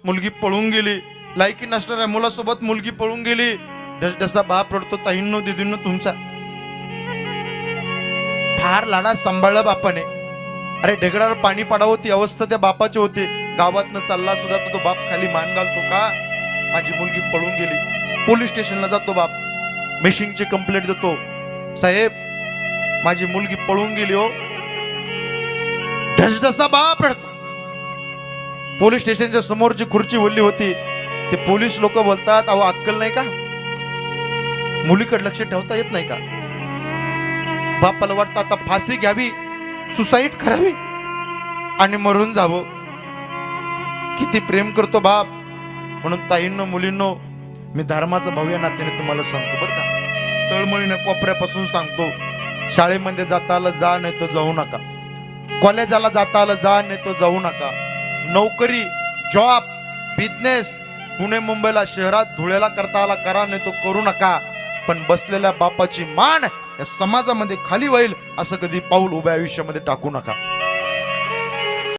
मुलगी पळून गेली, लायकी नसणाऱ्या मुलासोबत मुलगी पळून गेली, जसा बाप रडतो, ताईंनो दिदींनो तुमचा फार लाडा सांभाळलं बापाने. अरे ढेकडावर पाणी पडावं ती अवस्था त्या बापाची होती. गावातनं चालला सुद्धा तर तो बाप खाली मान घालतो, का माझी मुलगी पळून गेली. पोलीस स्टेशनला जातो बाप, मिशिंगची कंप्लेंट देतो, साहेब माझी मुलगी पळून गेली हो. जसा बाप रडतो. पोलीस स्टेशनच्या समोरची खुर्ची ओली होती. ते पोलीस लोक बोलतात, अहो अक्कल नाही का, मुलीकडे लक्ष ठेवता येत नाही का. बापाला वाटतं आता फाशी घ्यावी, सुसाईड करावी आणि मरून जावं. किती प्रेम करतो बाप. म्हणून ताईंनो मुलींनो, मी धर्माचा भव्य नात्याने तुम्हाला सांगतो बरं का, तळमळीने कोपऱ्यापासून सांगतो, शाळेमध्ये जाता आलं जा, नाही तर जाऊ नका. कॉलेजाला जाता आलं जा, नाही तर जाऊ नका. नोकरी, जॉब, बिझनेस पुणे मुंबईला शहरात धुळ्याला करता आला करा, नाही तो करू नका. पण बसलेल्या बापाची मान या समाजामध्ये खाली होईल असं कधी पाऊल उभ्या आयुष्यामध्ये टाकू नका.